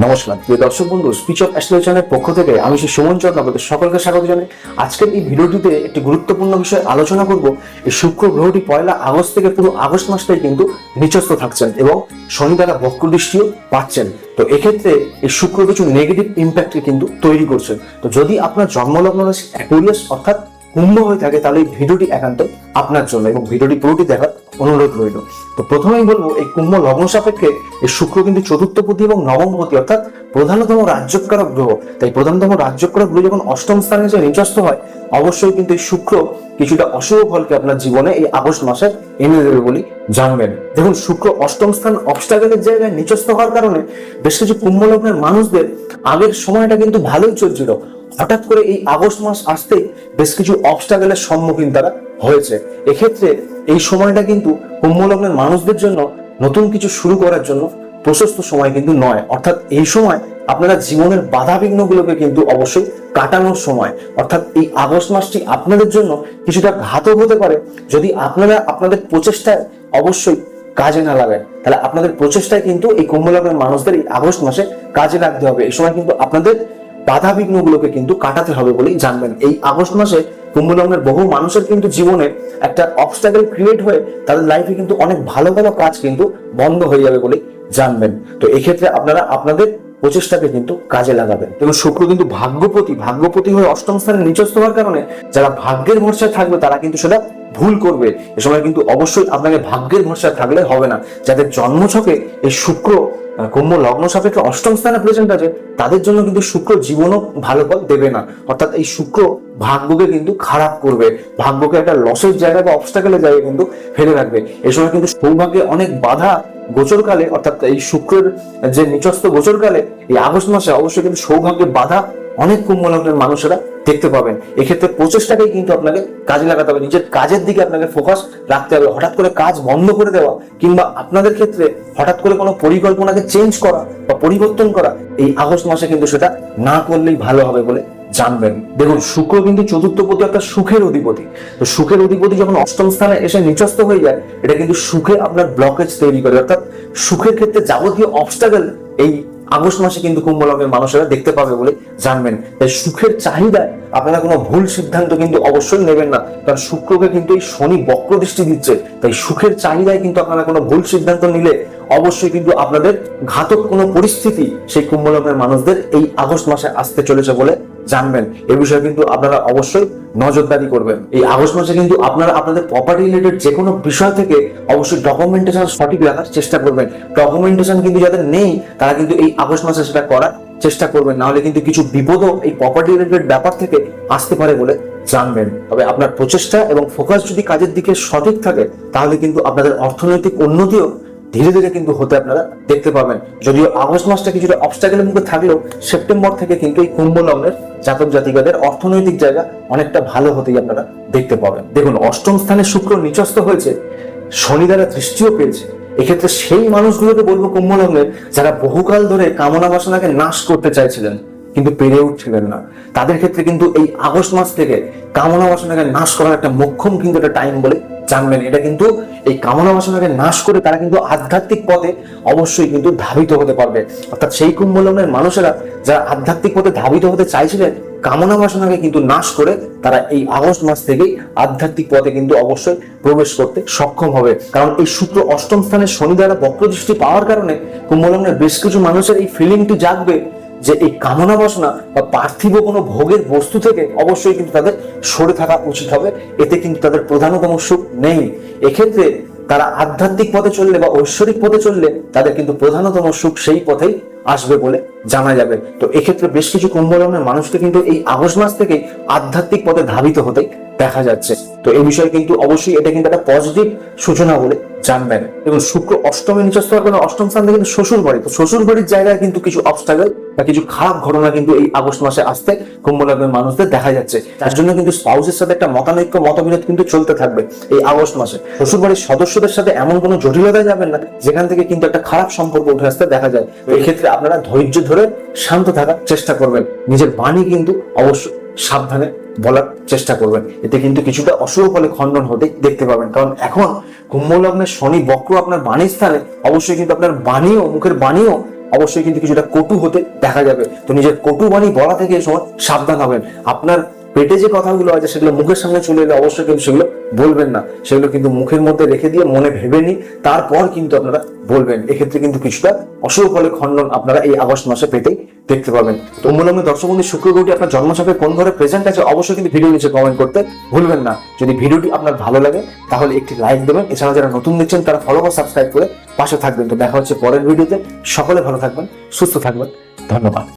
নমস্কার প্রিয় দর্শক বন্ধু, স্পিচ অফ অ্যাস্ট্রোলজি চ্যানেলের পক্ষ থেকে আমি শ্রী সুমন চন্দ্র আপনাদের সকলকে স্বাগত জানাই। আজকের এই ভিডিওটিতে একটি গুরুত্বপূর্ণ বিষয় আলোচনা করব। এই শুক্র গ্রহটি 1 আগস্ট থেকে পুরো আগস্ট মাসটাই কিন্তু নিচস্থ থাকছেন এবং শনি দ্বারা বক্র দৃষ্টিও পাচ্ছেন। তো এক্ষেত্রে এই শুক্র কিছু নেগেটিভ ইম্প্যাক্ট কিন্তু তৈরি করছেন। তো যদি আপনার জন্মলগ্ন রাশি অ্যাকুয়ারিয়াস অর্থাৎ কুম্ভ হয়ে থাকে তাহলে এই ভিডিওটি একান্ত আপনার জন্য এবং ভিডিওটি পুরোটি দেখার অনুরোধ রইল। তো প্রথমেই বলবো, এই কুম্ভ লগ্ন সাপেক্ষে এই শুক্র কিন্তু চতুর্থপতি এবং নবমপতি অর্থাৎ প্রধানতম রাজ্যকারক গ্রহ। তাই প্রধানতম রাজ্যকারক গ্রহ যখন অষ্টম স্থানে যে নিচস্থ হয়, অবশ্যই কিন্তু এই শুক্র কিছুটা অশুভ ফলকে আপনার জীবনে এই আগস্ট মাসে এনে দেবে বলে জানবেন। দেখুন, শুক্র অষ্টম স্থান অবস্ট্রাগলের জায়গায় নিচস্থ হওয়ার কারণে বেশ কিছু কুম্ভ লগ্নের মানুষদের আগের সময়টা কিন্তু ভালোই চলছিল। হঠাৎ করে এই আগস্ট মাস আসতেই বেশ কিছু অবস্ট্রাগলের সম্মুখীন তারা হয়েছে। এক্ষেত্রে এই সময়টা কিন্তু কুম্ভ লগ্নের মানুষদের জন্য নতুন কিছু শুরু করার জন্য প্রশস্ত সময় কিন্তু নয়। অর্থাৎ এই সময় আপনারা জীবনের বাধা বিঘ্নগুলোকে কিন্তু অবশ্যই কাটানোর সময়। অর্থাৎ এই আগস্ট মাসটি আপনাদের জন্য কিছুটা ঘাতক হতে পারে যদি আপনারা আপনাদের প্রচেষ্টায় অবশ্যই কাজে না লাগান। তাহলে আপনাদের প্রচেষ্টায় কিন্তু এই কুম্ভ লগ্নের মানুষদের এই আগস্ট মাসে কাজে লাগতে হবে। এই সময় কিন্তু আপনাদের বাধা বিঘ্নগুলোকে কিন্তু কাটাতে হবে বলেই জানবেন। এই আগস্ট মাসে কুম্ভ লগ্নের বহু মানুষের কিন্তু জীবনে একটা অবস্ট্রাগল ক্রিয়েট হয়ে তাদের লাইফে কিন্তু অনেক ভালো ভালো কাজ কিন্তু বন্ধ হয়ে যাবে বলেই জানবেন। তো এক্ষেত্রে আপনারা আপনাদের প্রচেষ্টাকে কিন্তু কাজে লাগাবেন। এবং শুক্র কিন্তু ভাগ্যপতি হয়ে অষ্টম স্থানে নিচস্থ হওয়ার কারণে যারা ভাগ্যের ভরসায় থাকবে তারা কিন্তু সেটা ভুল করবে। এ সময় কিন্তু অবশ্যই আপনাকে ভাগ্যের ভরসায় থাকলে হবে না। যাদের জন্মছকে এই শুক্র কুম্ভ লগ্ন সাপেক্ষে অষ্টম স্থানে প্রেজেন্ট আছে, তাদের জন্য কিন্তু শুক্র জীবনও ভালো ফল দেবে না। অর্থাৎ এই শুক্র ভাগ্যকে কিন্তু খারাপ করবে, ভাগ্যকে একটা লসের জায়গা বা অবস্ট্রাগলের জায়গায় কিন্তু ফেলে রাখবে। এই সময় কিন্তু সৌভাগ্যে অনেক বাধা গোচরকালে, অর্থাৎ এই শুক্রের যে নিচস্থ গোচরকালে এই আগস্ট মাসে অবশ্যই কিন্তু সৌভাগ্যের বাধা অনেক কুম্ভ লগ্নের মানুষেরা দেখতে পাবেন। এক্ষেত্রে প্রচেষ্টাকেই কিন্তু আপনাকে কাজে লাগাতে হবে, নিজের কাজের দিকে আপনাকে ফোকাস রাখতে হবে। হঠাৎ করে কাজ বন্ধ করে দেওয়া কিংবা আপনাদের ক্ষেত্রে হঠাৎ করে কোনো পরিকল্পনাকে চেঞ্জ করা বা পরিবর্তন করা এই আগস্ট মাসে কিন্তু সেটা না করলেই ভালো হবে বলে জানবেন। দেখুন, শুক্র কিন্তু চতুর্থপতি অর্থাৎ সুখের অধিপতি। তো সুখের অধিপতি যখন অষ্টম স্থানে এসে নিচস্থ হয়ে যায়, এটা কিন্তু সুখে আপনার ব্লকেজ তৈরি করে। অর্থাৎ সুখের ক্ষেত্রে যাবতীয় অবস্ট্রাগল এই আগস্ট মাসে কিন্তু কুম্ভ লগ্নের মানুষেরা দেখতে পাবে বলে জানবেন। তাই সুখের চাহিদায় আপনারা কোনো ভুল সিদ্ধান্ত কিন্তু অবশ্যই নেবেন না, কারণ শুক্রকে কিন্তু এই শনি বক্র দৃষ্টি দিচ্ছে। তাই সুখের চাহিদায় কিন্তু আপনারা কোনো ভুল সিদ্ধান্ত নিলে অবশ্যই কিন্তু আপনাদের ঘাতক কোনো পরিস্থিতি সেই কুম্ভ লগ্নের মানুষদের এই আগস্ট মাসে আসতে চলেছে বলে জানবেন। এ বিষয়ে কিন্তু আপনারা অবশ্যই নজরদারি করবেন। এই আগস্ট মাসে কিন্তু আপনারা আপনাদের প্রপার্টি রিলেটেড যে কোনো বিষয় থেকে অবশ্যই ডকুমেন্টেশন সঠিক রাখার চেষ্টা করবেন। ডকুমেন্টেশন কিন্তু যাদের নেই তারা কিন্তু এই আগস্ট মাসে সেটা করার চেষ্টা করবেন, না হলে কিন্তু কিছু বিপদও এই প্রপার্টি রিলেটেড ব্যাপার থেকে আসতে পারে বলে জানবেন। তবে আপনার প্রচেষ্টা এবং ফোকাস যদি কাজের দিকে সঠিক থাকে তাহলে কিন্তু আপনাদের অর্থনৈতিক উন্নতিও ধীরে ধীরে কিন্তু হতে আপনারা দেখতে পাবেন। যদিও আগস্ট মাসটা কিছুটা অবস্ট্রাগলের মুখে থাকলেও সেপ্টেম্বর থেকে কিন্তু এই কুম্ভ লগ্নের জাতক জাতিকাদের অর্থনৈতিক জায়গা অনেকটা ভালো হতেই আপনারা দেখতে পাবেন। দেখুন, অষ্টম স্থানে শুক্র নিচস্থ হয়েছে, শনি দ্বারা দৃষ্টিও পেয়েছে। এক্ষেত্রে সেই মানুষগুলোকে বলবো কুম্ভ লগ্নের যারা বহুকাল ধরে কামনা বাসনাকে নাশ করতে চাইছিলেন কিন্তু পেরে উঠছিলেন না, তাদের ক্ষেত্রে কিন্তু এই আগস্ট মাস থেকে কামনা বাসনাকে নাশ করার একটা মোক্ষম কিন্তু একটা টাইম বলে জানবেন। এটা কিন্তু এই কামনা বাসনাকে নাশ করে তারা কিন্তু আধ্যাত্মিক পথে অবশ্যই কিন্তু ধাবিত হতে পারবে। অর্থাৎ সেই কুম্ভ লগ্নের মানুষেরা যারা আধ্যাত্মিক পথে ধাবিত হতে চাইছিলেন, কামনা বাসনাকে কিন্তু নাশ করে তারা এই আগস্ট মাস থেকেই আধ্যাত্মিক পথে কিন্তু অবশ্যই প্রবেশ করতে সক্ষম হবে। কারণ এই শুক্র অষ্টম স্থানে শনি দ্বারা বক্র দৃষ্টি পাওয়ার কারণে কুম্ভ লগ্নের বেশ কিছু মানুষের এই ফিলিংটি জাগবে যে এই কামনা বাসনা বা পার্থিব কোনো ভোগের বস্তু থেকে অবশ্যই কিন্তু তাদের সরে থাকা উচিত হবে। এতে কিন্তু তাদের প্রধানতম সুখ নেই। এক্ষেত্রে তারা আধ্যাত্মিক পথে চললে বা ঐশ্বরিক পথে চললে তাদের কিন্তু প্রধানতম সুখ সেই পথেই আসবে বলে জানা যাবে। তো এক্ষেত্রে বেশ কিছু কুম্ভ লগ্নের মানুষকে কিন্তু এই আগস্ট মাস থেকে আধ্যাত্মিক পথে ধাবিত হতে দেখা যাচ্ছে। তো এই বিষয়ে কিন্তু অবশ্যই এটা কিন্তু একটা পজিটিভ সূচনা বলে জানবেন। এবং শুক্র অষ্টমে নিচস্থ হওয়ার কারণে অষ্টম স্থান থেকে কিন্তু শ্বশুর বাড়ি, তো শ্বশুর বাড়ির জায়গায় কিন্তু কিছু অবস্ট্রাগল বা কিছু খারাপ ঘটনা কিন্তু এই আগস্ট মাসে আসতে কুম্ভ লগ্নের মানুষদের দেখা যাচ্ছে। তার জন্য কিন্তু স্পাউসের সাথে একটা মতানৈক্য মতবিরোধ কিন্তু চলতে থাকবে এই আগস্ট মাসে। শ্বশুর বাড়ির সদস্যদের সাথে এমন কোনো জটিলতায় যাবেন না যেখান থেকে কিন্তু একটা খারাপ সম্পর্ক উঠে আসতে দেখা যায়। তো এক্ষেত্রে আপনারা ধৈর্য ধরে শান্ত থাকার চেষ্টা করবেন, নিজের বাণী কিন্তু অবশ্যই সাবধানে বলার চেষ্টা করবেন। এতে কিন্তু কিছুটা অশুভ ফলে খণ্ডন হতে দেখতে পাবেন। কারণ এখন কুম্ভ লগ্নের শনি বক্র আপনার বাণীর স্থানে, অবশ্যই কিন্তু আপনার বাণীও, মুখের বাণীও অবশ্যই কিন্তু কিছুটা কটু হতে দেখা যাবে। তো নিজের কটু বাণী বলা থেকে এই সময় সাবধান হবেন। আপনার পেটে যে কথাগুলো আছে সেগুলো মুখের সামনে চলে এলে অবশ্যই কিন্তু সেগুলো বলবেন না, সেগুলো কিন্তু মুখের মধ্যে রেখে দিয়ে মনে ভেবে নিন, তারপর কিন্তু আপনারা বলবেন। এক্ষেত্রে কিন্তু কিছুটা অশুভ ফলের খণ্ডন আপনারা এই আগস্ট মাসে পেতেই দেখতে পাবেন। তো মূলত দর্শক বন্ধু, শুক্র গ্রহটি আপনার জন্মছকে কোন ঘরে প্রেজেন্ট আছে অবশ্যই কিন্তু ভিডিও নিচে কমেন্ট করতে ভুলবেন না। যদি ভিডিওটি আপনার ভালো লাগে তাহলে একটি লাইক দেবেন। এছাড়া যারা নতুন দেখছেন তারা ফলো বা সাবস্ক্রাইব করে পাশে থাকবেন। তো দেখা হচ্ছে পরের ভিডিওতে। সকলে ভালো থাকবেন, সুস্থ থাকবেন। ধন্যবাদ।